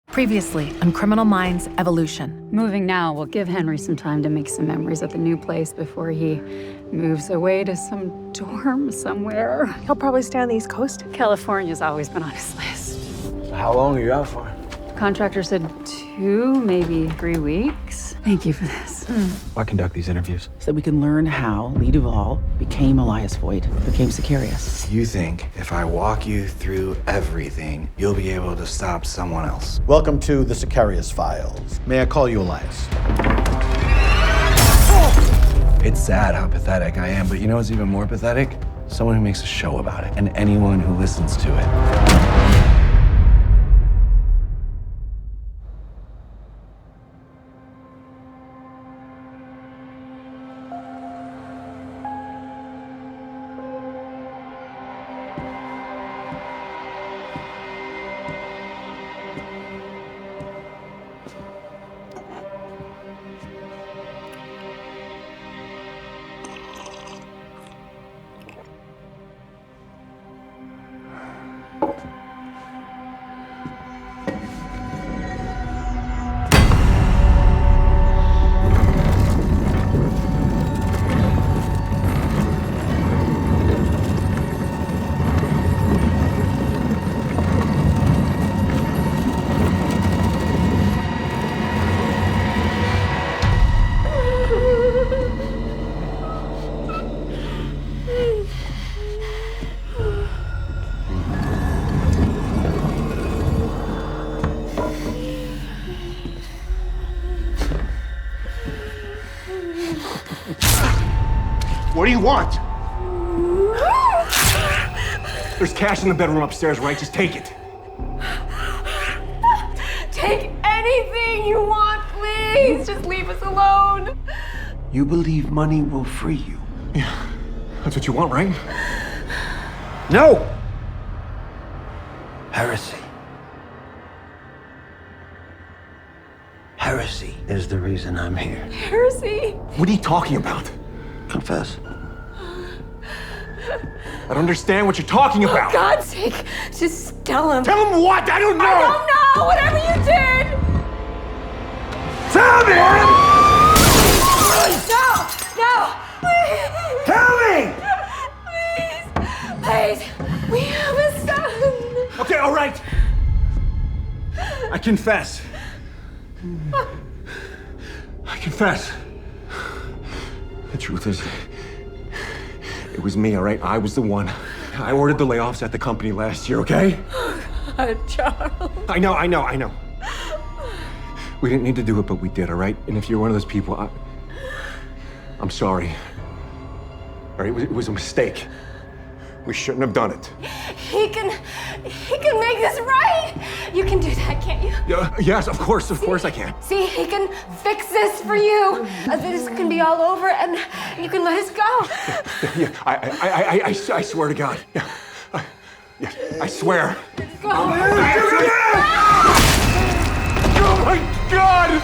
Previously on Criminal Minds Evolution. Moving now will give Henry some time to make some memories at the new place before he moves away to some dorm somewhere. He'll probably stay on the East Coast. California's always been on his list. So how long are you out for? Contractor said 2, maybe 3 weeks. Thank you for this. Why conduct these interviews? So that we can learn how Lee Duvall became Elias Voigt, became Sicarius. You think if I walk you through everything, you'll be able to stop someone else? Welcome to the Sicarius Files. May I call you Elias? It's sad how pathetic I am, but you know what's even more pathetic? Someone who makes a show about it, and anyone who listens to it. What do you want? There's cash in the bedroom upstairs, right? Just take it. Take anything you want, please. Just leave us alone. You believe money will free you? Yeah, that's what you want, right? No! Heresy. Heresy is the reason I'm here. Heresy. What are you talking about? Confess. I don't understand what you're talking about. For God's sake, just tell him. Tell him what? I don't know! I don't know! Whatever you did! Tell me! No! No! Please! Tell me! Please! We have a son! Okay, all right. I confess. I confess. The truth is, it was me, all right? I was the one. I ordered the layoffs at the company last year, okay? God, Charles. I know. We didn't need to do it, but we did, all right? And if you're one of those people, I'm sorry. All right, it was a mistake. We shouldn't have done it. He can make this right. You can do that, can't you? Yeah, yes, of course I can. See, he can fix this for you. This can be all over, and you can let us go. Yeah, I swear to God. Yeah, I swear. Go. Oh my God!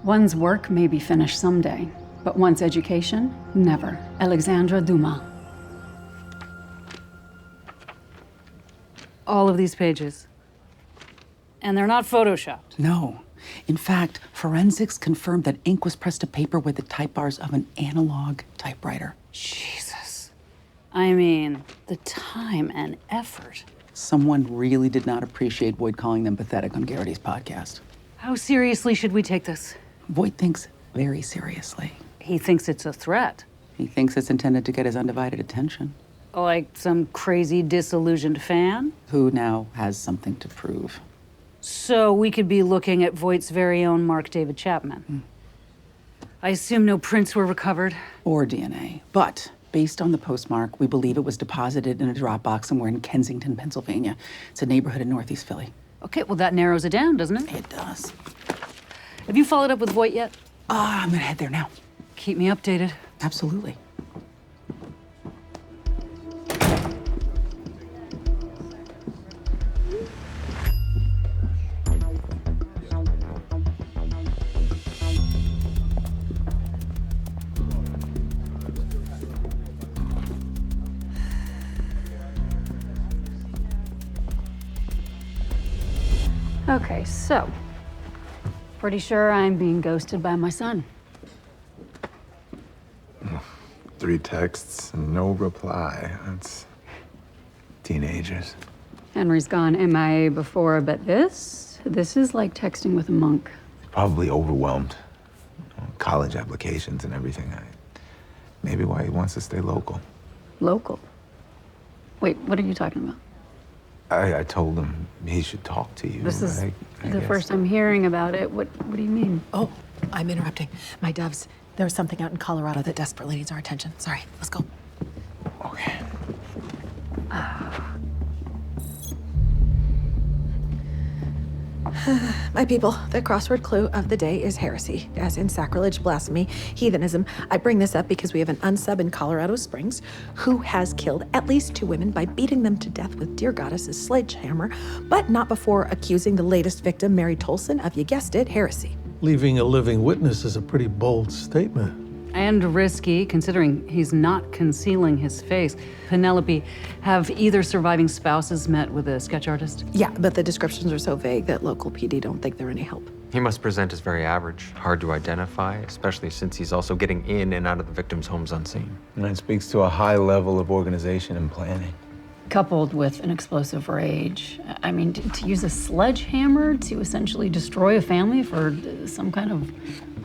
One's work may be finished someday, but one's education, never. Alexandra Dumas. All of these pages. And they're not photoshopped. No. In fact, forensics confirmed that ink was pressed to paper with the type bars of an analog typewriter. Jesus. I mean, the time and effort. Someone really did not appreciate Voigt calling them pathetic on Garrity's podcast. How seriously should we take this? Voigt thinks very seriously. He thinks it's a threat. He thinks it's intended to get his undivided attention. Like some crazy disillusioned fan? Who now has something to prove. So we could be looking at Voigt's very own Mark David Chapman. I assume no prints were recovered? Or DNA. But based on the postmark, we believe it was deposited in a drop box somewhere in Kensington, Pennsylvania. It's a neighborhood in Northeast Philly. Okay, well that narrows it down, doesn't it? It does. Have you followed up with Voigt yet? I'm gonna head there now. Keep me updated. Absolutely. Okay, so pretty sure I'm being ghosted by my son. 3 texts and no reply. That's teenagers. Henry's gone MIA before, but this is like texting with a monk. Probably overwhelmed. College applications and everything. Maybe why he wants to stay local. Local. Wait, what are you talking about? I told him he should talk to you. This is I the guess. first I'm hearing about it. What do you mean? Oh, I'm interrupting. My doves, there was something out in Colorado that desperately needs our attention. Sorry, let's go. Okay. My people, the crossword clue of the day is heresy, as in sacrilege, blasphemy, heathenism. I bring this up because we have an unsub in Colorado Springs who has killed at least 2 women by beating them to death with Dear Goddess's sledgehammer, but not before accusing the latest victim, Mary Tolson, of, you guessed it, heresy. Leaving a living witness is a pretty bold statement. And risky, considering he's not concealing his face. Penelope, have either surviving spouses met with a sketch artist? Yeah, but the descriptions are so vague that local PD don't think they're any help. He must present as very average, hard to identify, especially since he's also getting in and out of the victims' homes unseen. And it speaks to a high level of organization and planning. Coupled with an explosive rage. I mean, to use a sledgehammer to essentially destroy a family for some kind of,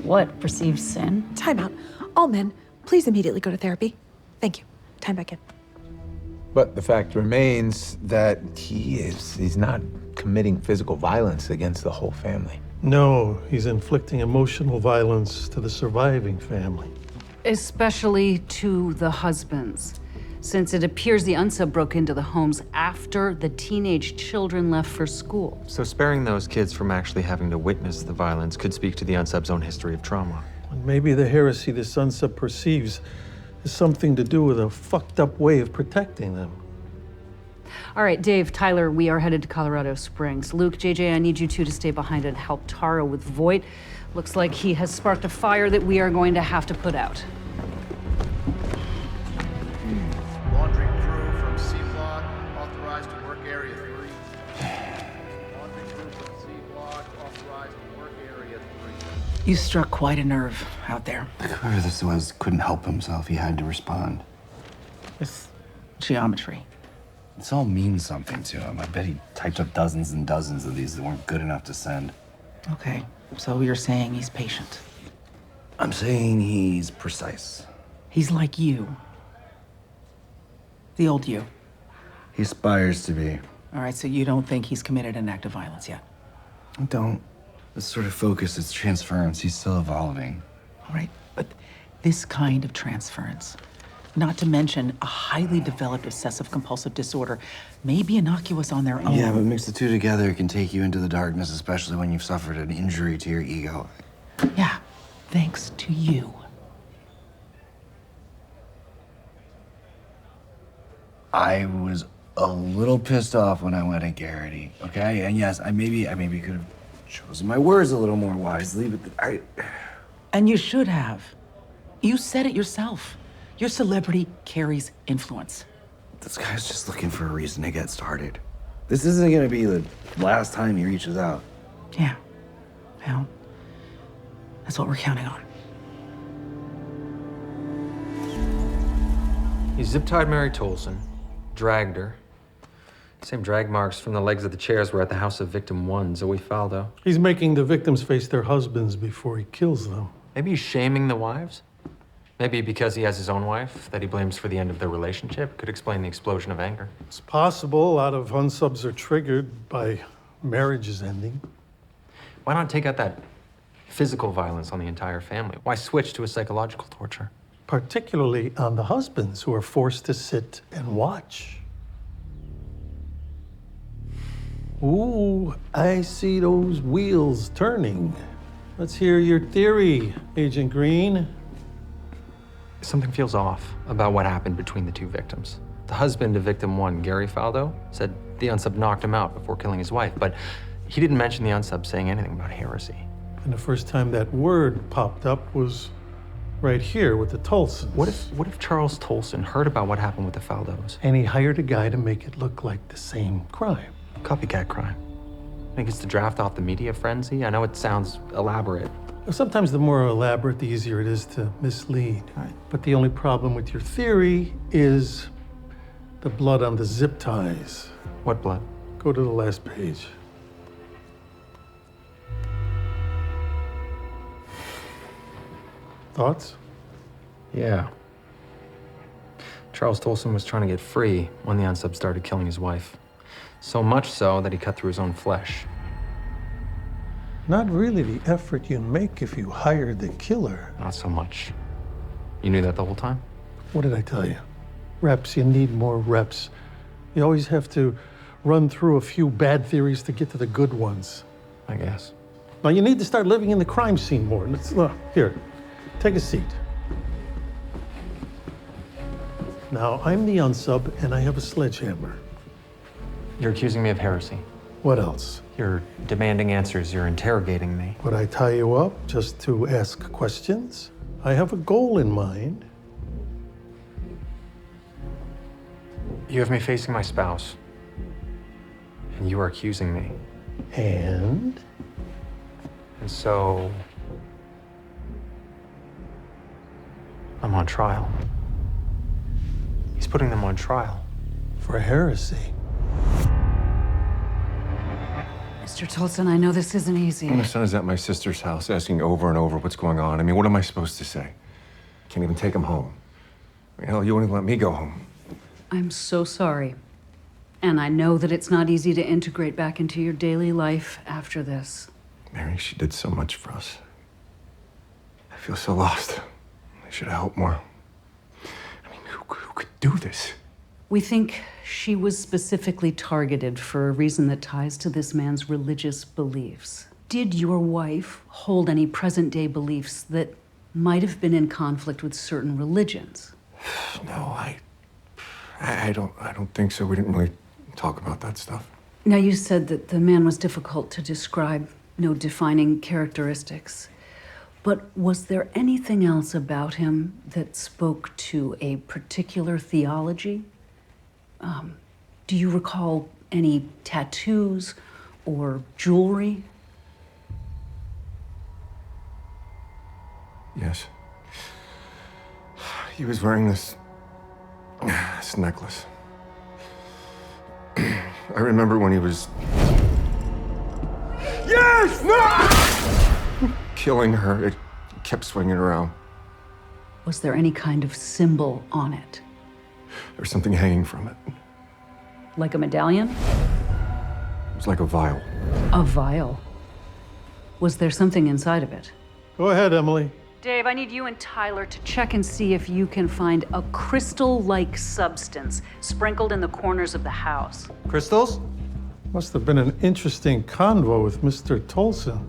what, perceived sin? Time out. All men, please immediately go to therapy. Thank you. Time back in. But the fact remains that he's not committing physical violence against the whole family. No, he's inflicting emotional violence to the surviving family. Especially to the husbands, since it appears the unsub broke into the homes after the teenage children left for school. So sparing those kids from actually having to witness the violence could speak to the unsub's own history of trauma. And maybe the heresy the unsub perceives has something to do with a fucked up way of protecting them. All right, Dave, Tyler, we are headed to Colorado Springs. Luke, JJ, I need you two to stay behind and help Tara with Voight. Looks like he has sparked a fire that we are going to have to put out. Laundry crew from C Block authorized to work area 3. Laundry crew from C Block authorized to work area 3. You struck quite a nerve out there. Whoever this was couldn't help himself. He had to respond. With geometry. This all means something to him. I bet he typed up dozens and dozens of these that weren't good enough to send. Okay, so you're saying he's patient. I'm saying he's precise. He's like you. The old you. He aspires to be. All right, so you don't think he's committed an act of violence yet? I don't. This sort of focus is transference. He's still evolving. All right, but this kind of transference, not to mention a highly developed obsessive-compulsive disorder, may be innocuous on their own. Yeah, but mix the two together, it can take you into the darkness, especially when you've suffered an injury to your ego. Yeah, thanks to you. I was a little pissed off when I went at Garrity, okay? And yes, I maybe could have chosen my words a little more wisely, but And you should have. You said it yourself. Your celebrity carries influence. This guy's just looking for a reason to get started. This isn't gonna be the last time he reaches out. Yeah. Well, that's what we're counting on. He zip-tied Mary Tolson, dragged her. Same drag marks from the legs of the chairs were at the house of victim 1, Zoe Faldo. He's making the victims face their husbands before he kills them. Maybe he's shaming the wives? Maybe because he has his own wife that he blames for the end of their relationship could explain the explosion of anger. It's possible a lot of unsubs are triggered by marriages ending. Why not take out that physical violence on the entire family? Why switch to a psychological torture? Particularly on the husbands who are forced to sit and watch. Ooh, I see those wheels turning. Let's hear your theory, Agent Green. Something feels off about what happened between the two victims. The husband of victim 1, Gary Faldo, said the unsub knocked him out before killing his wife, but he didn't mention the unsub saying anything about heresy. And the first time that word popped up was right here with the Tolsons. What if Charles Tolson heard about what happened with the Faldos? And he hired a guy to make it look like the same crime. Copycat crime. He gets to draft off the media frenzy? I know it sounds elaborate. Sometimes the more elaborate, the easier it is to mislead. But the only problem with your theory is the blood on the zip ties. What blood? Go to the last page. Thoughts? Yeah. Charles Tolson was trying to get free when the unsub started killing his wife. So much so that he cut through his own flesh. Not really the effort you make if you hired the killer. Not so much. You knew that the whole time? What did I tell you? Reps, you need more reps. You always have to run through a few bad theories to get to the good ones. I guess. Now you need to start living in the crime scene more. Let's, here, take a seat. Now, I'm the unsub, and I have a sledgehammer. You're accusing me of heresy. What else? You're demanding answers. You're interrogating me. Would I tie you up just to ask questions? I have a goal in mind. You have me facing my spouse. And you are accusing me. And so... I'm on trial. He's putting them on trial. For heresy. Mr. Tolson, I know this isn't easy. My son is at my sister's house asking over and over what's going on. I mean, what am I supposed to say? Can't even take him home. I mean, hell, you won't even let me go home. I'm so sorry. And I know that it's not easy to integrate back into your daily life after this. Mary, she did so much for us. I feel so lost. I should have helped more. I mean, who could do this? We think she was specifically targeted for a reason that ties to this man's religious beliefs. Did your wife hold any present-day beliefs that might have been in conflict with certain religions? No, I don't think so. We didn't really talk about that stuff. Now, you said that the man was difficult to describe, no defining characteristics. But was there anything else about him that spoke to a particular theology? Do you recall any tattoos or jewelry? Yes. He was wearing this necklace. I remember when he was... Yes! No! Killing her. It kept swinging around. Was there any kind of symbol on it? There was something hanging from it. Like a medallion? It was like a vial. A vial? Was there something inside of it? Go ahead, Emily. Dave, I need you and Tyler to check and see if you can find a crystal-like substance sprinkled in the corners of the house. Crystals? Must have been an interesting convo with Mr. Tolson.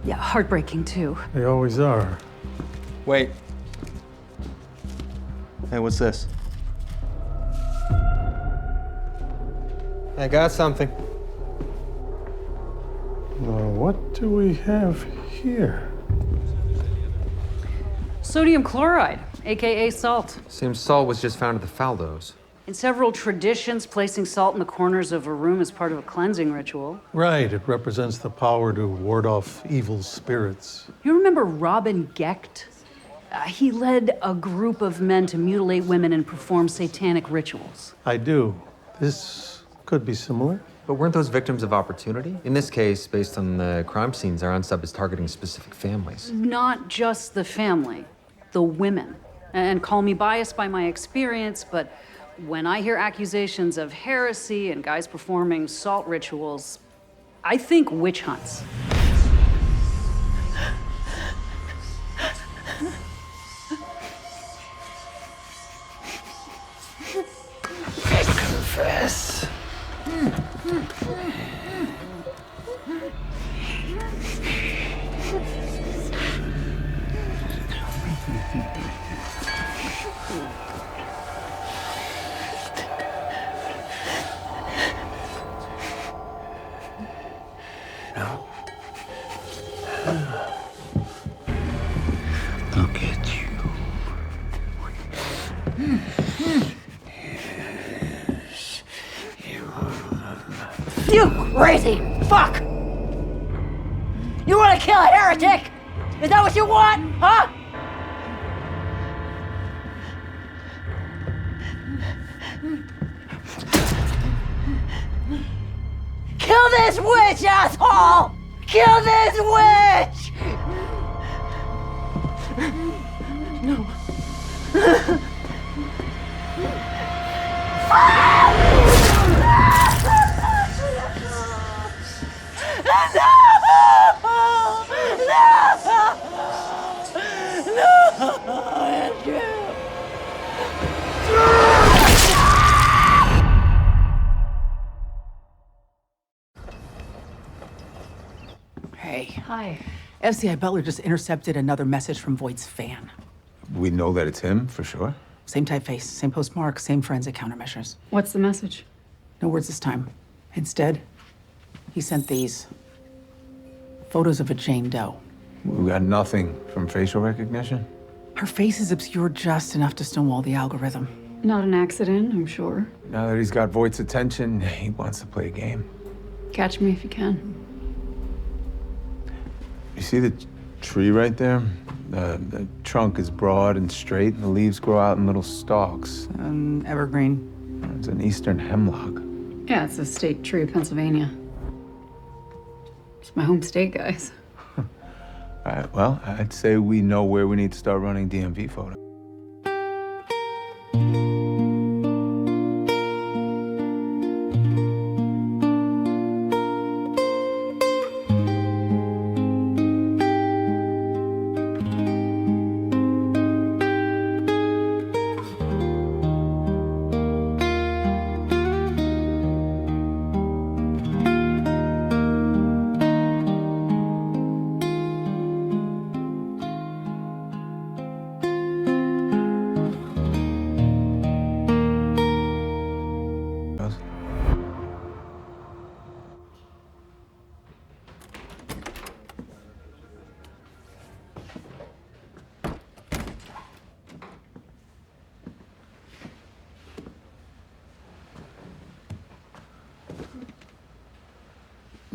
Yeah, heartbreaking too. They always are. Wait. Hey, what's this? I got something. Now, what do we have here? Sodium chloride, aka salt. Seems salt was just found at the Faldos. In several traditions, placing salt in the corners of a room is part of a cleansing ritual. Right, it represents the power to ward off evil spirits. You remember Robin Gecht? He led a group of men to mutilate women and perform satanic rituals. I do. This could be similar. But weren't those victims of opportunity? In this case, based on the crime scenes, our unsub is targeting specific families. Not just the family, the women. And call me biased by my experience, but when I hear accusations of heresy and guys performing salt rituals, I think witch hunts. Confess. No. Look at you. Yes, you. You crazy fuck! You want to kill a heretic? Is that what you want, huh? Kill this witch, asshole! Kill this witch! No. Hey. Hi. FBI Butler just intercepted another message from Voight's fan. We know that it's him, for sure. Same typeface, same postmark, same forensic countermeasures. What's the message? No words this time. Instead, he sent these photos of a Jane Doe. We got nothing from facial recognition. Her face is obscured just enough to stonewall the algorithm. Not an accident, I'm sure. Now that he's got Voight's attention, he wants to play a game. Catch me if you can. You see the tree right there? The trunk is broad and straight, and the leaves grow out in little stalks. Evergreen. It's an eastern hemlock. Yeah, it's a state tree of Pennsylvania. It's my home state, guys. All right, well, I'd say we know where we need to start running DMV photos.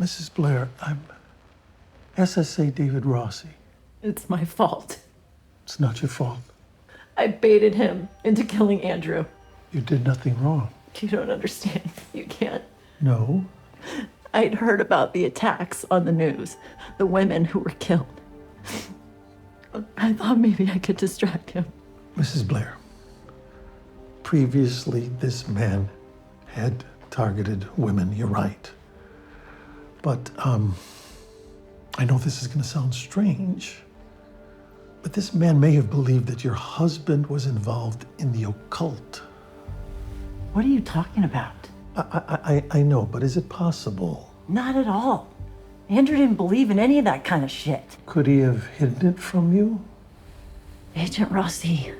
Mrs. Blair, I'm SSA David Rossi. It's my fault. It's not your fault. I baited him into killing Andrew. You did nothing wrong. You don't understand. You can't. No. I'd heard about the attacks on the news, the women who were killed. I thought maybe I could distract him. Mrs. Blair, previously this man had targeted women, you're right. But, I know this is gonna sound strange, but this man may have believed that your husband was involved in the occult. What are you talking about? I know, but is it possible? Not at all. Andrew didn't believe in any of that kind of shit. Could he have hidden it from you? Agent Rossi,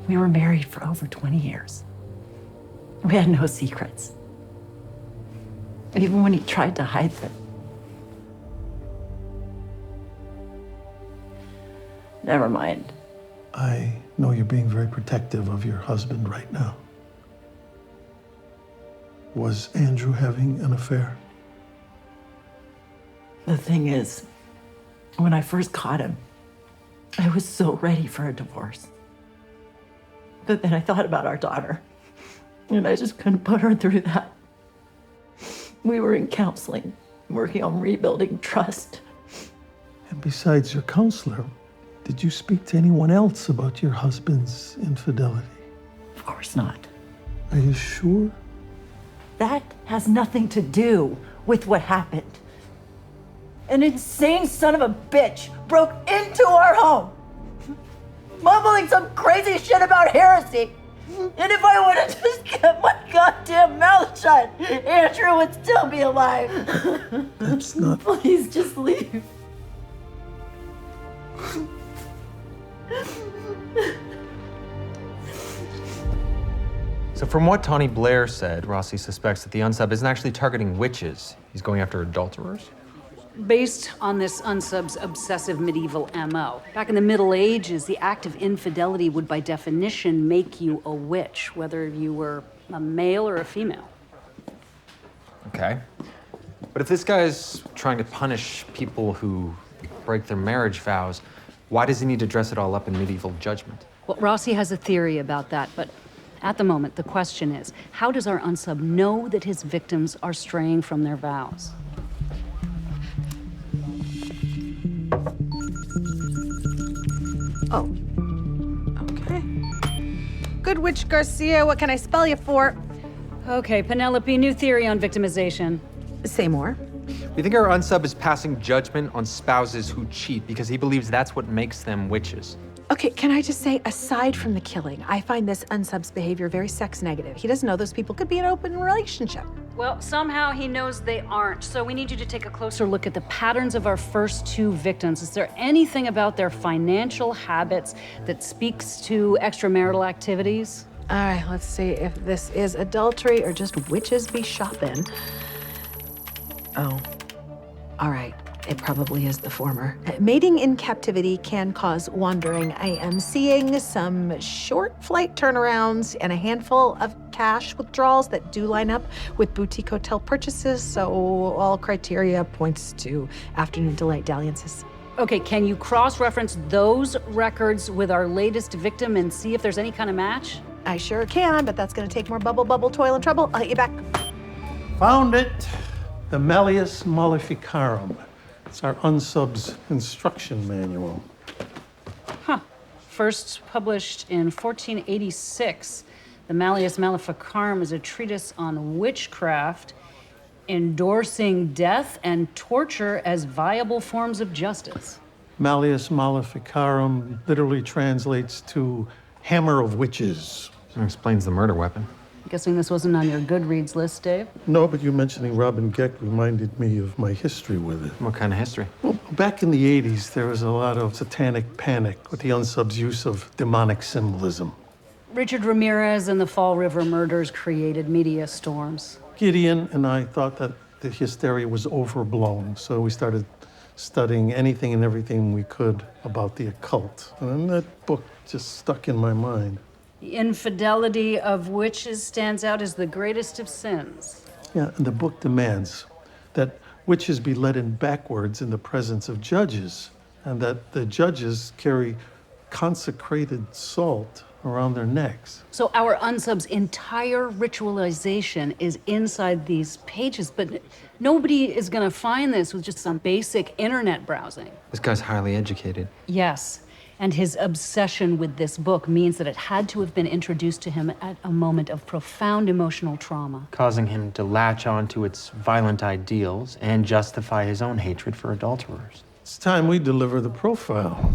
we were married for over 20 years. We had no secrets. Even when he tried to hide them. Never mind. I know you're being very protective of your husband right now. Was Andrew having an affair? The thing is, when I first caught him, I was so ready for a divorce. But then I thought about our daughter, and I just couldn't put her through that. We were in counseling, working on rebuilding trust. And besides your counselor, did you speak to anyone else about your husband's infidelity? Of course not. Are you sure? That has nothing to do with what happened. An insane son of a bitch broke into our home, mumbling some crazy shit about heresy. And if I would have just kept my goddamn mouth shut, Andrew would still be alive. That's not... Please just leave. So from what Tawny Blair said, Rossi suspects that the unsub isn't actually targeting witches. He's going after adulterers. Based on this unsub's obsessive medieval MO. Back in the Middle Ages, the act of infidelity would by definition make you a witch, whether you were a male or a female. Okay. But if this guy's trying to punish people who break their marriage vows, why does he need to dress it all up in medieval judgment? Well, Rossi has a theory about that, but at the moment, the question is, how does our unsub know that his victims are straying from their vows? Oh. Okay. Good Witch Garcia, what can I spell you for? Okay, Penelope, new theory on victimization. Say more. We think our unsub is passing judgment on spouses who cheat because he believes that's what makes them witches. Okay, can I just say, aside from the killing, I find this unsub's behavior very sex negative. He doesn't know those people could be in an open relationship. Well, somehow he knows they aren't, so we need you to take a closer look at the patterns of our first two victims. Is there anything about their financial habits that speaks to extramarital activities? All right, let's see if this is adultery or just witches be shopping. Oh, all right. It probably is the former. Mating in captivity can cause wandering. I am seeing some short flight turnarounds and a handful of cash withdrawals that do line up with boutique hotel purchases, so all criteria points to afternoon delight dalliances. Okay, can you cross-reference those records with our latest victim and see if there's any kind of match? I sure can, but that's gonna take more bubble, toil, and trouble. I'll hit you back. Found it. The Malleus Maleficarum. It's our unsub's instruction manual. Huh. First published in 1486, the Malleus Maleficarum is a treatise on witchcraft, endorsing death and torture as viable forms of justice. Malleus Maleficarum literally translates to hammer of witches. That explains the murder weapon. Guessing this wasn't on your Goodreads list, Dave? No, but you mentioning Robin Geck reminded me of my history with it. What kind of history? Well, back in the 80s, there was a lot of satanic panic with the unsub's use of demonic symbolism. Richard Ramirez and the Fall River murders created media storms. Gideon and I thought that the hysteria was overblown, so we started studying anything and everything we could about the occult. And then that book just stuck in my mind. The infidelity of witches stands out as the greatest of sins. Yeah, and the book demands that witches be led in backwards in the presence of judges, and that the judges carry consecrated salt around their necks. So our unsub's entire ritualization is inside these pages, but nobody is gonna find this with just some basic internet browsing. This guy's highly educated. Yes, and his obsession with this book means that it had to have been introduced to him at a moment of profound emotional trauma. Causing him to latch on to its violent ideals and justify his own hatred for adulterers. It's time we deliver the profile.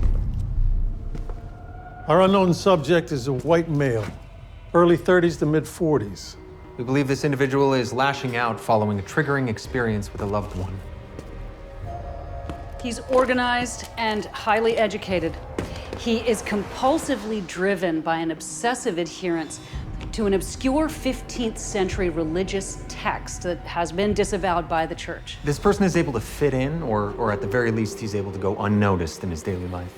Our unknown subject is a white male, early 30s to mid 40s. We believe this individual is lashing out following a triggering experience with a loved one. He's organized and highly educated. He is compulsively driven by an obsessive adherence to an obscure 15th century religious text that has been disavowed by the church. This person is able to fit in, or at the very least, he's able to go unnoticed in his daily life.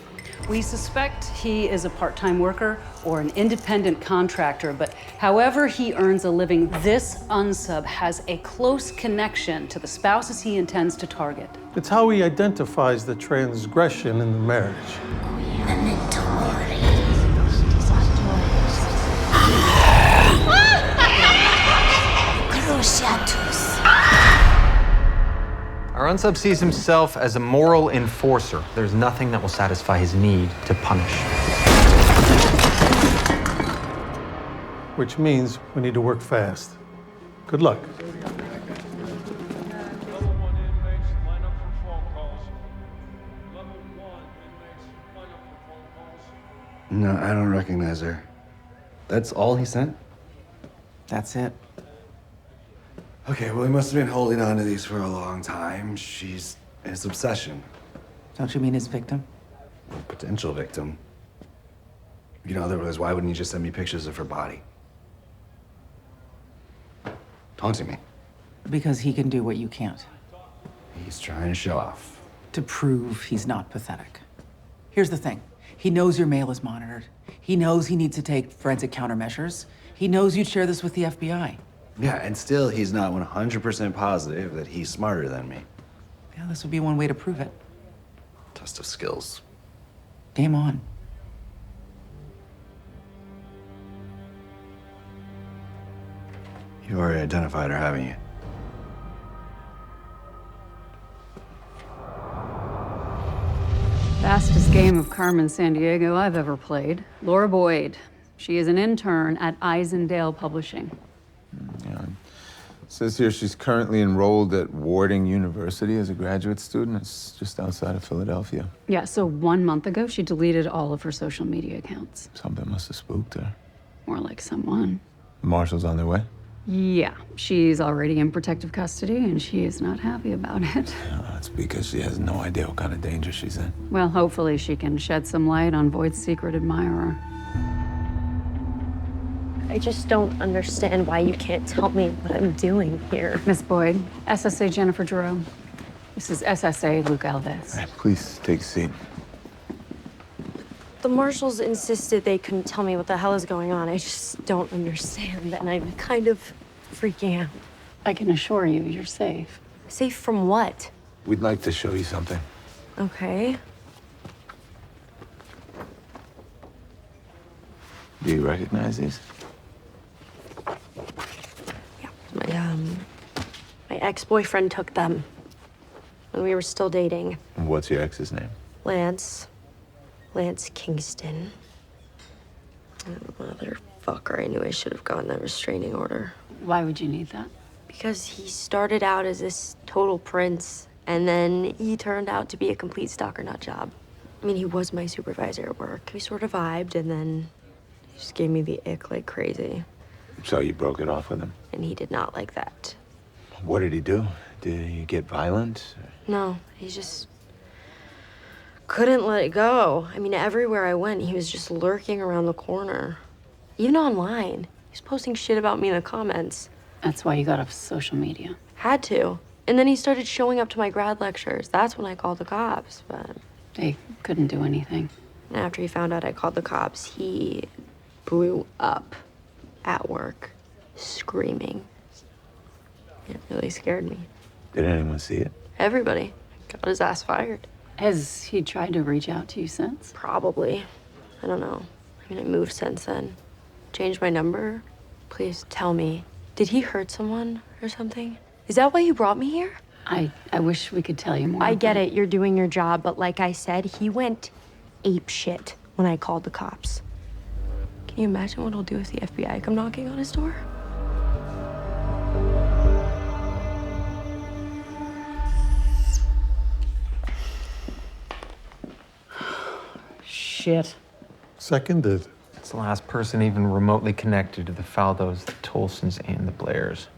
We suspect he is a part-time worker or an independent contractor, but however he earns a living, this unsub has a close connection to the spouses he intends to target. It's how he identifies the transgression in the marriage. Our unsub sees himself as a moral enforcer. There's nothing that will satisfy his need to punish. Which means we need to work fast. Good luck. No, I don't recognize her. That's all he sent? That's it. Okay, well, he must have been holding on to these for a long time. She's his obsession. Don't you mean his victim? Potential victim. You know, otherwise, why wouldn't he just send me pictures of her body? Taunting me. Because he can do what you can't. He's trying to show off. To prove he's not pathetic. Here's the thing. He knows your mail is monitored. He knows he needs to take forensic countermeasures. He knows you'd share this with the FBI. Yeah, and still he's not 100% positive that he's smarter than me. Yeah, this would be one way to prove it. Test of skills. Game on. You already identified her, haven't you? Fastest game of Carmen Sandiego I've ever played. Laura Boyd. She is an intern at Eisendale Publishing. Yeah. It says here she's currently enrolled at Warding University as a graduate student. It's just outside of Philadelphia. Yeah, so 1 month ago, she deleted all of her social media accounts. Something must have spooked her. More like someone. The marshals on their way? Yeah, she's already in protective custody, and she is not happy about it. That's because she has no idea what kind of danger she's in. Well, hopefully she can shed some light on Voight's secret admirer. I just don't understand why you can't tell me what I'm doing here. Miss Boyd, SSA Jennifer Jerome. This is SSA Luke Alves. Please take a seat. The marshals insisted they couldn't tell me what the hell is going on. I just don't understand, and I'm kind of freaking out. I can assure you, you're safe. Safe from what? We'd like to show you something. Okay. Do you recognize these? My ex-boyfriend took them when we were still dating. And what's your ex's name? Lance Kingston. Motherfucker, I knew I should have gotten that restraining order. Why would you need that? Because he started out as this total prince, and then he turned out to be a complete stalker nut job. I mean, he was my supervisor at work. We sort of vibed, and then he just gave me the ick like crazy. So you broke it off with him? And he did not like that. What did he do? Did he get violent? No, he just couldn't let it go. I mean, everywhere I went, he was just lurking around the corner. Even online. He was posting shit about me in the comments. That's why you got off social media. Had to. And then he started showing up to my grad lectures. That's when I called the cops, but... They couldn't do anything. After he found out I called the cops, he blew up at work, screaming. It really scared me. Did anyone see it? Everybody got his ass fired. Has he tried to reach out to you since? Probably. I don't know. I mean, I moved since then. Changed my number. Please tell me, did he hurt someone or something? Is that why you brought me here? I wish we could tell you more. I get it, you're doing your job, but like I said, he went ape shit when I called the cops. Can you imagine what he'll do if the FBI come knocking on his door? Shit. Seconded. It's the last person even remotely connected to the Faldos, the Tolsons, and the Blairs.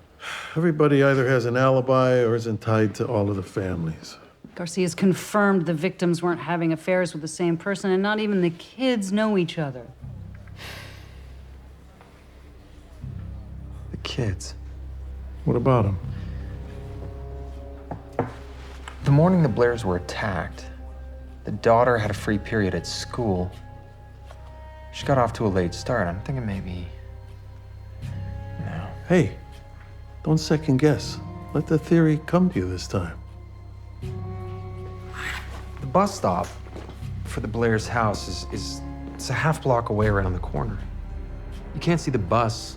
Everybody either has an alibi or isn't tied to all of the families. Garcia's confirmed the victims weren't having affairs with the same person, and not even the kids know each other. The kids. What about them? The morning the Blairs were attacked, the daughter had a free period at school. She got off to a late start. I'm thinking maybe... No. Hey, don't second guess. Let the theory come to you this time. The bus stop for the Blairs' house is it's a half block away around the corner. You can't see the bus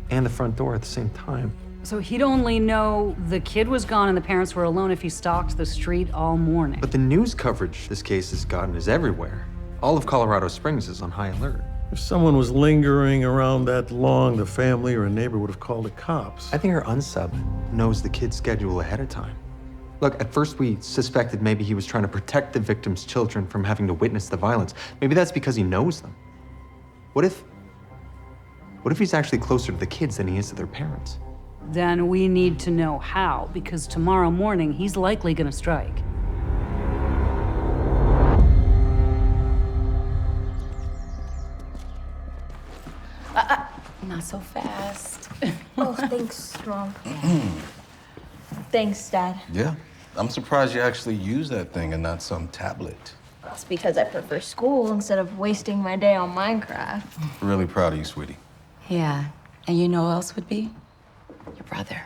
and the front door at the same time. So he'd only know the kid was gone and the parents were alone if he stalked the street all morning. But the news coverage this case has gotten is everywhere. All of Colorado Springs is on high alert. If someone was lingering around that long, the family or a neighbor would have called the cops. I think our unsub knows the kid's schedule ahead of time. Look, at first we suspected maybe he was trying to protect the victim's children from having to witness the violence. Maybe that's because he knows them. What if he's actually closer to the kids than he is to their parents? Then we need to know how, because tomorrow morning he's likely gonna strike. Not so fast. Oh, thanks, Mom. Thanks, Dad. Yeah. I'm surprised you actually use that thing and not some tablet. That's because I prefer school instead of wasting my day on Minecraft. Really proud of you, sweetie. Yeah. And you know who else would be? Your brother.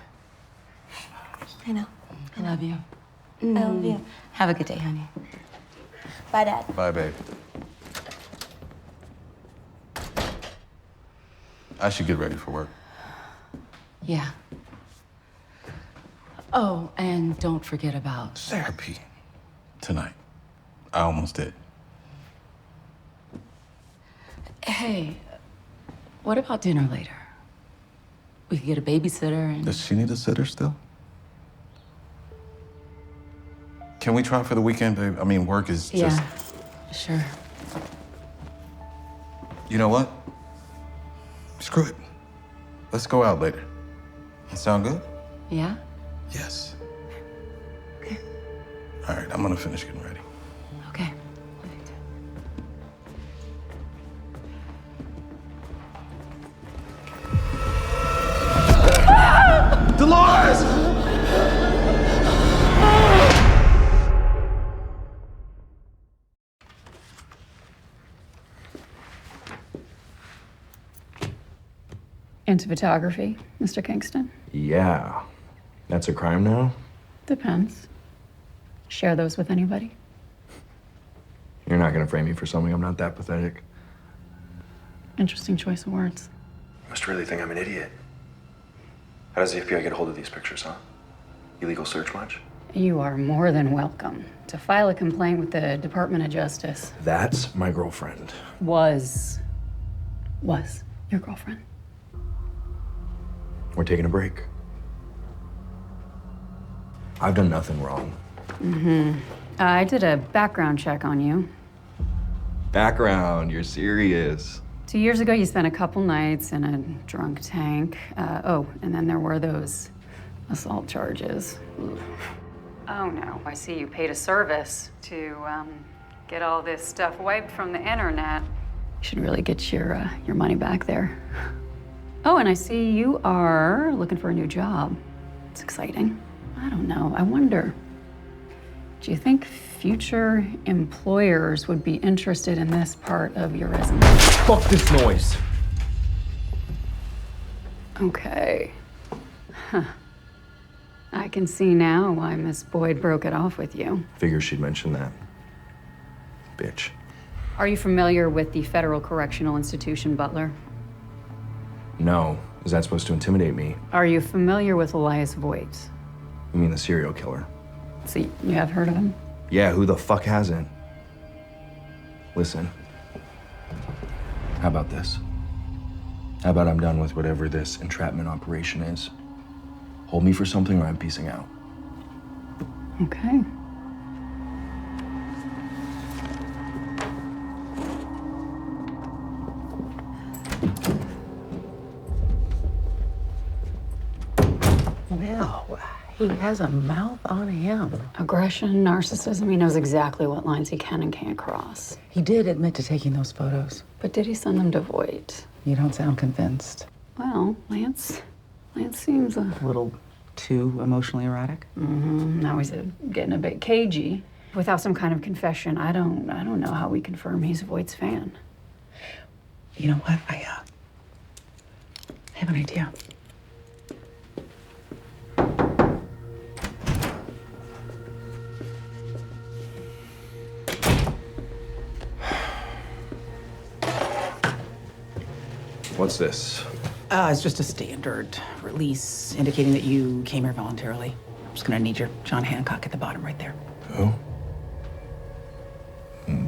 I know. I love you. I love you. Have a good day, honey. Bye, Dad. Bye, babe. I should get ready for work. Yeah. Oh, and don't forget about Therapy. Tonight. I almost did. Hey, what about dinner later? We could get a babysitter and... Does she need a sitter still? Can we try for the weekend, babe? I mean, work is just... Yeah, sure. You know what? Screw it. Let's go out later. That sound good? Yeah? Yes. Okay. All right, I'm gonna finish getting ready. Okay. Dolores! Into photography, Mr. Kingston? Yeah. That's a crime now? Depends. Share those with anybody? You're not gonna frame me for something. I'm not that pathetic. Interesting choice of words. You must really think I'm an idiot. How does the FBI get a hold of these pictures, huh? Illegal search much? You are more than welcome to file a complaint with the Department of Justice. That's my girlfriend. Was your girlfriend. We're taking a break. I've done nothing wrong. Mm-hmm. I did a background check on you. Background, you're serious. 2 years ago, you spent a couple nights in a drunk tank. Oh, and then there were those assault charges. Ooh. Oh no, I see you paid a service to get all this stuff wiped from the internet. You should really get your money back there. Oh, and I see you are looking for a new job. It's exciting. I don't know, I wonder, do you think future employers would be interested in this part of your resume? Fuck this noise. Okay. Huh. I can see now why Miss Boyd broke it off with you. Figures she'd mention that. Bitch. Are you familiar with the Federal Correctional Institution, Butler? No. Is that supposed to intimidate me? Are you familiar with Elias Voigt? You mean the serial killer? See, you have heard of him? Yeah, who the fuck hasn't? Listen. How about this? How about I'm done with whatever this entrapment operation is? Hold me for something or I'm peacing out. Okay. Well, he has a mouth on him. Aggression, narcissism, he knows exactly what lines he can and can't cross. He did admit to taking those photos. But did he send them to Voigt? You don't sound convinced. Well, Lance seems a little too emotionally erratic? Mm-hmm. Now he's getting a bit cagey. Without some kind of confession, I don't know how we confirm he's Voight's fan. You know what? I have an idea. What's this? It's just a standard release indicating that you came here voluntarily. I'm just gonna need your John Hancock at the bottom right there. Who?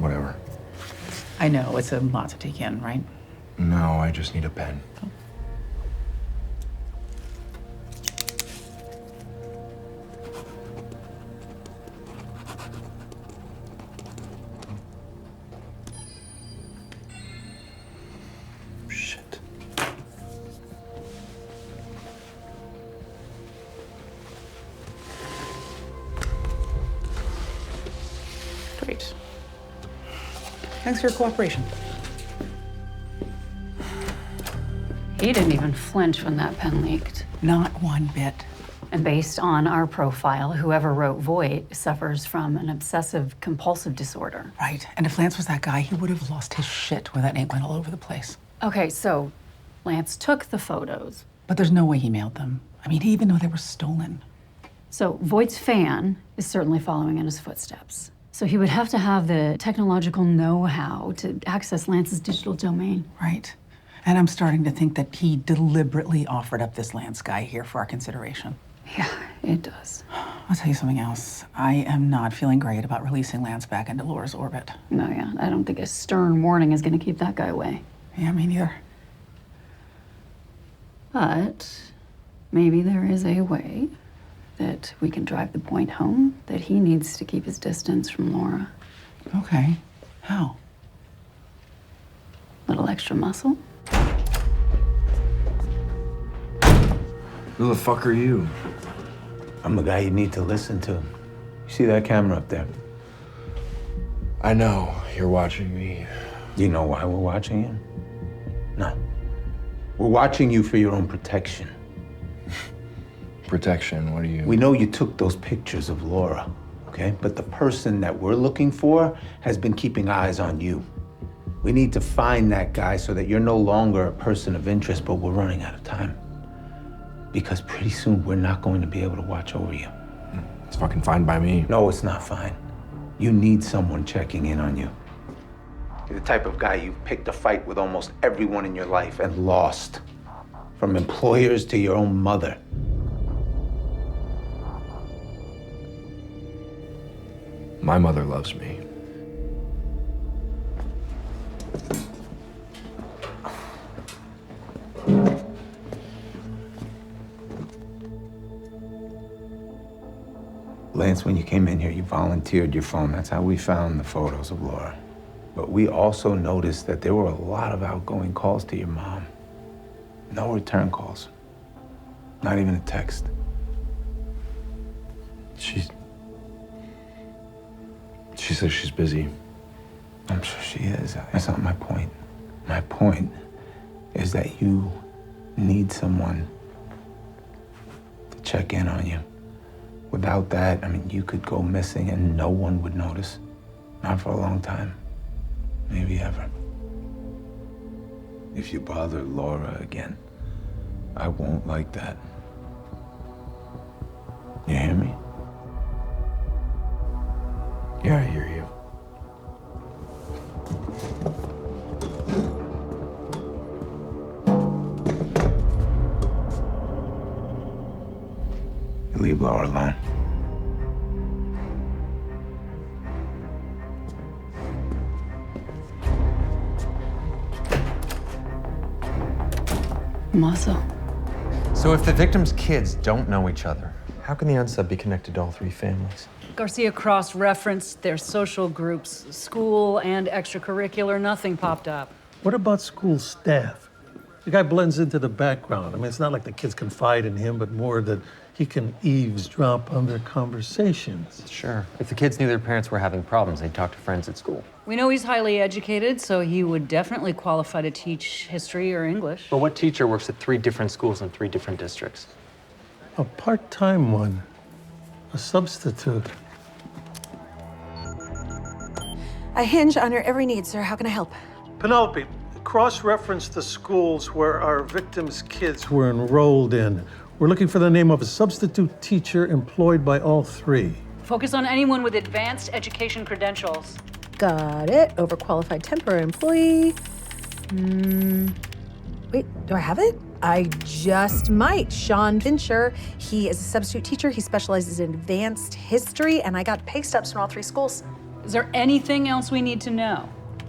Whatever. I know, it's a lot to take in, right? No, I just need a pen. Oh. Shit. Great. Thanks for your cooperation. He didn't even flinch when that pen leaked. Not one bit. And based on our profile, whoever wrote Voigt suffers from an obsessive compulsive disorder. Right. And if Lance was that guy, he would have lost his shit when that ink went all over the place. Okay, so Lance took the photos. But there's no way he mailed them. I mean, even though they were stolen. So Voight's fan is certainly following in his footsteps. So he would have to have the technological know-how to access Lance's digital domain. Right. And I'm starting to think that he deliberately offered up this Lance guy here for our consideration. Yeah, it does. I'll tell you something else. I am not feeling great about releasing Lance back into Laura's orbit. No, yeah, I don't think a stern warning is going to keep that guy away. Yeah, me neither. But maybe there is a way that we can drive the point home that he needs to keep his distance from Laura. Okay. How? Little extra muscle. Who the fuck are you? I'm the guy you need to listen to. You see that camera up there? I know you're watching me. You know why we're watching you? No. We're watching you for your own protection. Protection, what are you? We know you took those pictures of Laura, okay? But the person that we're looking for has been keeping eyes on you. We need to find that guy so that you're no longer a person of interest, but we're running out of time. Because pretty soon we're not going to be able to watch over you. It's fucking fine by me. No, it's not fine. You need someone checking in on you. You're the type of guy you've picked a fight with almost everyone in your life and lost. From employers to your own mother. My mother loves me. Lance, when you came in here, you volunteered your phone. That's how we found the photos of Laura. But we also noticed that there were a lot of outgoing calls to your mom. No return calls. Not even a text. She says she's busy. I'm sure she is. That's not my point. My point is that you need someone to check in on you. Without that, I mean, you could go missing and no one would notice. Not for a long time. Maybe ever. If you bother Laura again, I won't like that. You hear me? Yeah, I hear you. Leave Laura alone. Muscle. So if the victims' kids don't know each other, how can the unsub be connected to all three families? Garcia cross-referenced their social groups, school and extracurricular. Nothing popped up. What about school staff? The guy blends into the background. I mean, it's not like the kids confide in him, but more that he can eavesdrop on their conversations. Sure. If the kids knew their parents were having problems, they'd talk to friends at school. We know he's highly educated, so he would definitely qualify to teach history or English. But what teacher works at 3 different schools in 3 different districts? A part-time one. A substitute. I hinge on your every need, sir. How can I help? Penelope, cross-reference the schools where our victims' kids were enrolled in. We're looking for the name of a substitute teacher employed by all 3. Focus on anyone with advanced education credentials. Got it. Overqualified temporary employee. Wait, do I have it? I just might. Sean Fincher. He is a substitute teacher. He specializes in advanced history, and I got pay stubs from all 3 schools. Is there anything else we need to know?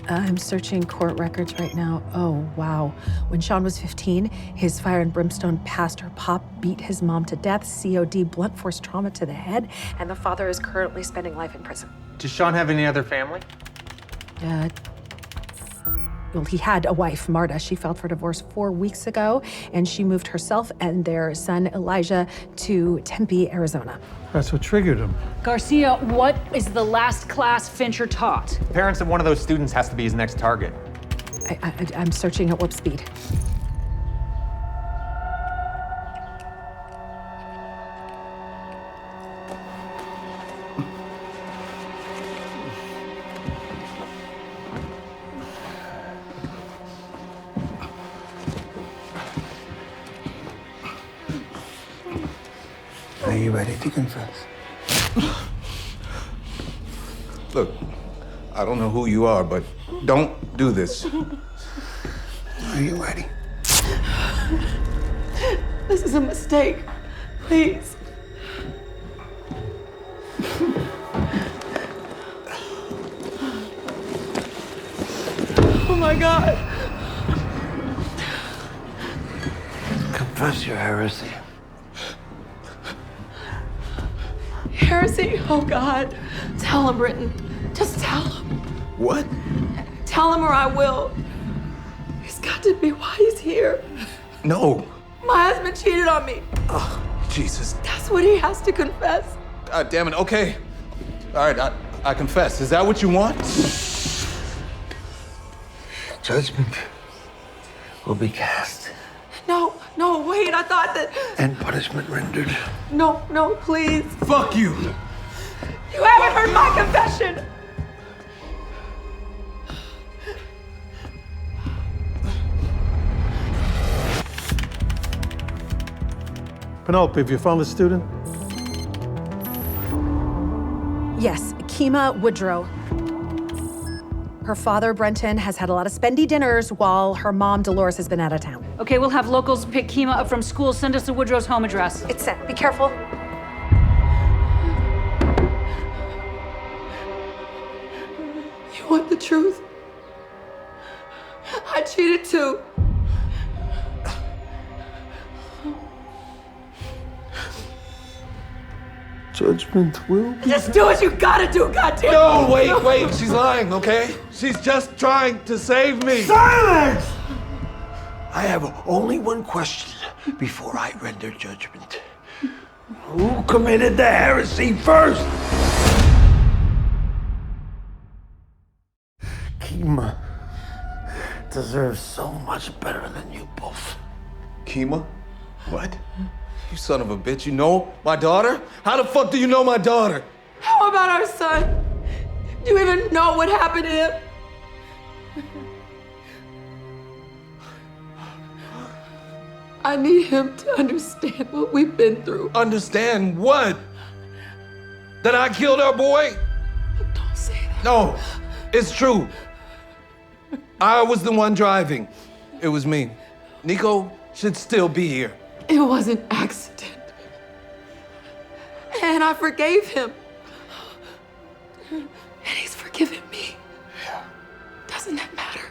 I'm searching court records right now. Oh, wow. When Sean was 15, his fire and brimstone pastor Pop beat his mom to death, COD, blunt force trauma to the head, and the father is currently spending life in prison. Does Sean have any other family? Well, he had a wife, Marta. She filed for divorce 4 weeks ago, and she moved herself and their son, Elijah, to Tempe, Arizona. That's what triggered him. Garcia, what is the last class Fincher taught? Parents of one of those students has to be his next target. I'm searching at warp speed. you ready to confess? Look, I don't know who you are, but don't do this. Are you ready? This is a mistake. Please. Oh my God. Confess your heresy. Heresy? Oh God. Tell him, Britton. Just tell him. What? Tell him or I will. He's got to be why he's here. No. My husband cheated on me. Oh, Jesus. That's what he has to confess. God damn it. Okay. All right, I confess. Is that what you want? Judgment will be cast. No, wait, I thought that. And punishment rendered. No, please. Fuck you. You haven't heard my confession. Penelope, have you found the student? Yes, Kima Woodrow. Her father, Brenton, has had a lot of spendy dinners while her mom, Dolores, has been out of town. Okay, we'll have locals pick Kima up from school. Send us to Woodrow's home address. It's set. Be careful. You want the truth? I cheated too. Judgment will be. Just do what you gotta do, goddamn. No, wait. She's lying, okay? She's just trying to save me. Silence! I have only one question before I render judgment. Who committed the heresy first? Kima deserves so much better than you both. Kima? What? You son of a bitch. You know my daughter? How the fuck do you know my daughter? How about our son? Do you even know what happened to him? I need him to understand what we've been through. Understand what? That I killed our boy? Don't say that. No, it's true. I was the one driving. It was me. Nico should still be here. It was an accident. And I forgave him. And he's forgiven me. Doesn't that matter?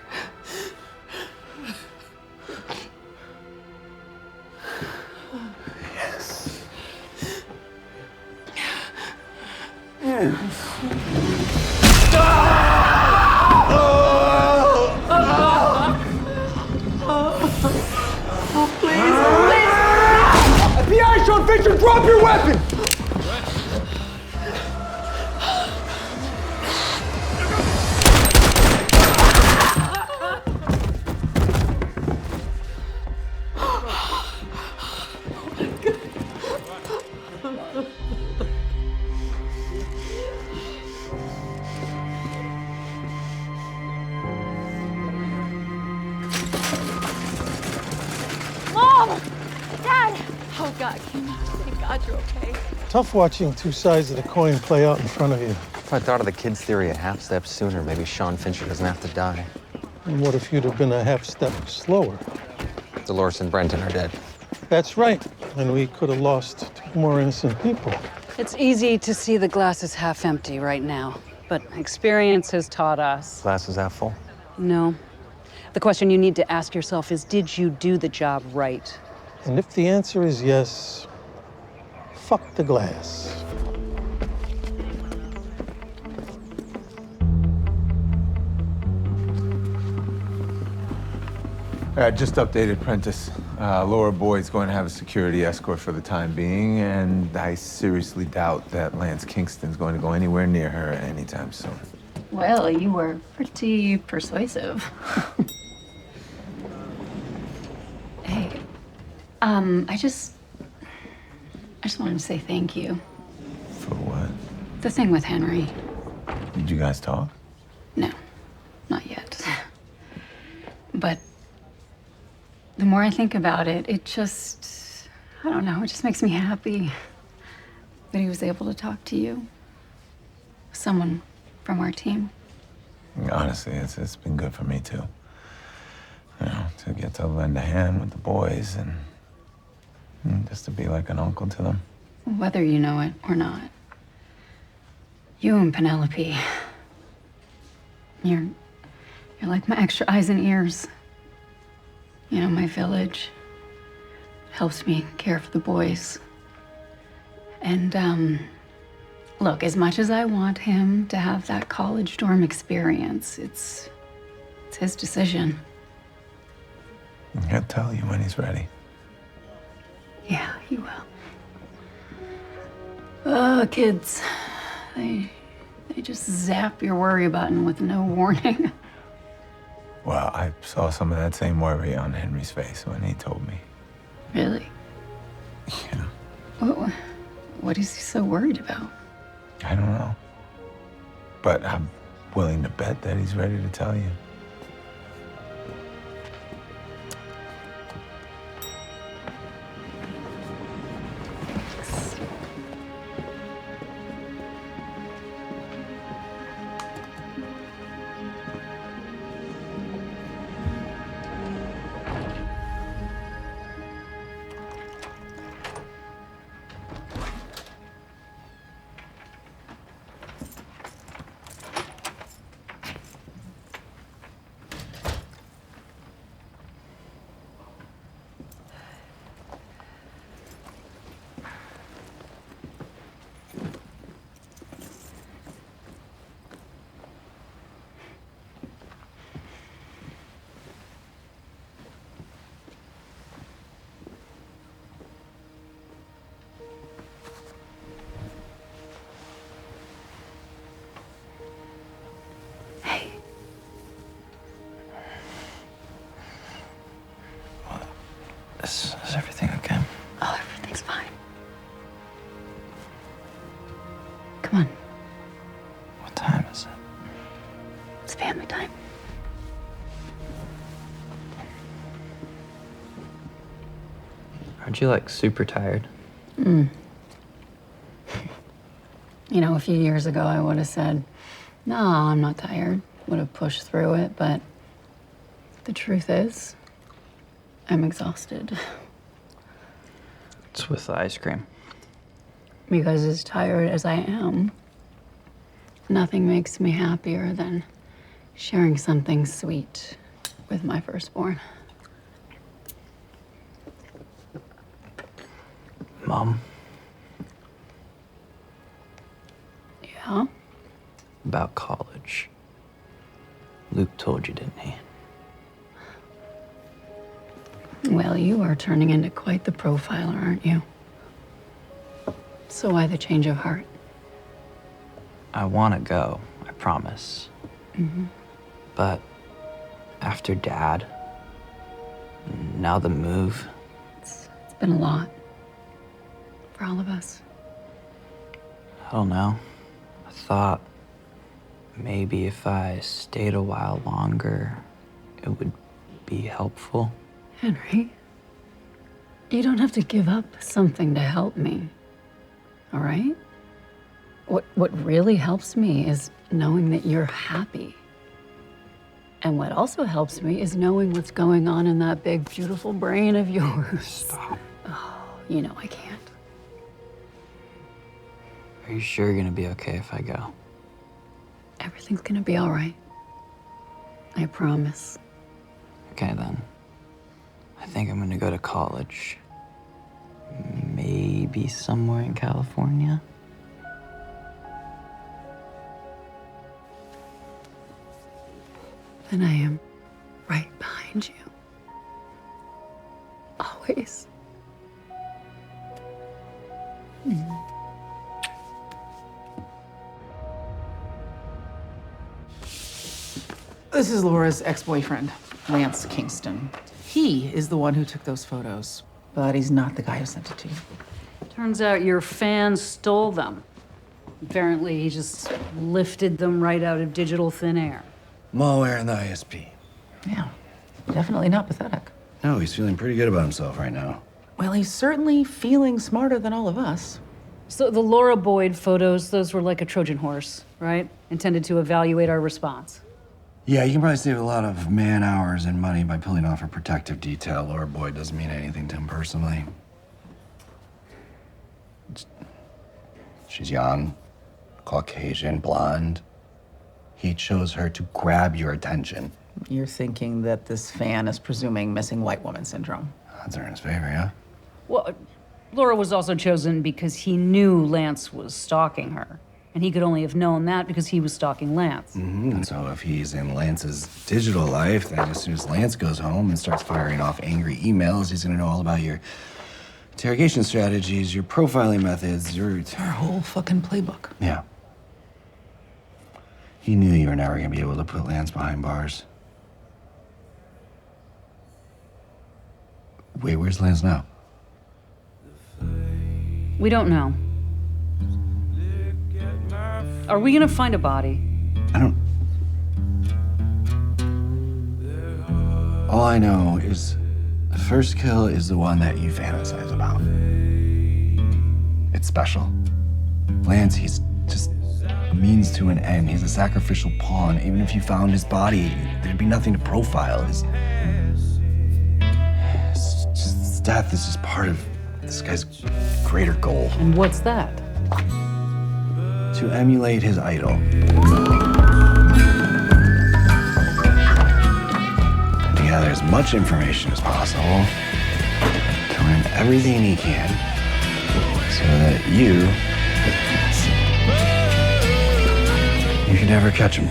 Yes. Oh, please. FBI, Sean Fincher, drop your weapon! Mom! Dad! Oh, God, thank God you're okay. Tough watching two sides of the coin play out in front of you. If I thought of the kid's theory a half step sooner, maybe Sean Fincher doesn't have to die. And what if you'd have been a half step slower? Dolores and Brenton are dead. That's right. And we could have lost two more innocent people. It's easy to see the glass is half empty right now, but experience has taught us. Glass is half full. No. The question you need to ask yourself is, did you do the job right? And if the answer is yes, fuck the glass. Just updated Prentice. Laura Boyd's going to have a security escort for the time being, and I seriously doubt that Lance Kingston's going to go anywhere near her anytime soon. Well, you were pretty persuasive. Hey, I just wanted to say thank you. For what? The thing with Henry. Did you guys talk? No, not yet. But the more I think about it, it just, I don't know, it just makes me happy. that he was able to talk to you? Someone from our team. Honestly, it's been good for me too. You know, to get to lend a hand with the boys and just to be like an uncle to them. Whether you know it or not, you and Penelope, you're like my extra eyes and ears. You know, my village helps me care for the boys. And, look, as much as I want him to have that college dorm experience, it's his decision. He'll tell you when he's ready. Yeah, he will. Oh, kids. They just zap your worry button with no warning. Well, I saw some of that same worry on Henry's face when he told me. Really? Yeah. What is he so worried about? I don't know. But I'm willing to bet that he's ready to tell you. Is everything okay? Oh, everything's fine. Come on. What time is it? It's family time. Aren't you, like, super tired? You know, a few years ago, I would have said, no, I'm not tired. Would have pushed through it, but the truth is, I'm exhausted. It's with the ice cream. Because as tired as I am, nothing makes me happier than sharing something sweet with my firstborn. Mom, Yeah? about college. Luke told you, didn't he? Well, you are turning into quite the profiler, aren't you? So why the change of heart? I want to go, I promise. But after Dad, now the move. It's been a lot for all of us. I don't know. I thought maybe if I stayed a while longer, it would be helpful. Henry, you don't have to give up something to help me, all right? What really helps me is knowing that you're happy. And what also helps me is knowing what's going on in that big, beautiful brain of yours. Stop. Oh, you know I can't. Are you sure you're gonna be okay if I go? Everything's gonna be all right. I promise. Okay, then. I think I'm gonna go to college. Maybe somewhere in California. Then I am right behind you. Always. This is Laura's ex-boyfriend, Lance Kingston. He is the one who took those photos, but he's not the guy who sent it to you. Turns out your fans stole them. Apparently, he just lifted them right out of digital thin air. Malware in the ISP. Yeah, definitely not pathetic. No, he's feeling pretty good about himself right now. Well, he's certainly feeling smarter than all of us. So the Laura Boyd photos, those were like a Trojan horse, right? Intended to evaluate our response. Yeah, you can probably save a lot of man hours and money by pulling off a protective detail. Laura Boyd doesn't mean anything to him personally. She's young, Caucasian, blonde. He chose her to grab your attention. You're thinking that this fan is presuming missing white woman syndrome. Odds are in his favor, yeah? Well, Laura was also chosen because he knew Lance was stalking her. And he could only have known that because he was stalking Lance. And so if he's in Lance's digital life, then as soon as Lance goes home and starts firing off angry emails, he's gonna know all about your interrogation strategies, your profiling methods, your whole fucking playbook. Yeah. He knew you were never gonna be able to put Lance behind bars. Wait, where's Lance now? We don't know. Are we gonna find a body? All I know is the first kill is the one that you fantasize about. It's special. Lance, he's just a means to an end. He's a sacrificial pawn. Even if you found his body, there'd be nothing to profile. His death is just part of this guy's greater goal. And what's that? To emulate his idol. And to gather as much information as possible, to learn everything he can, so that you can never catch him.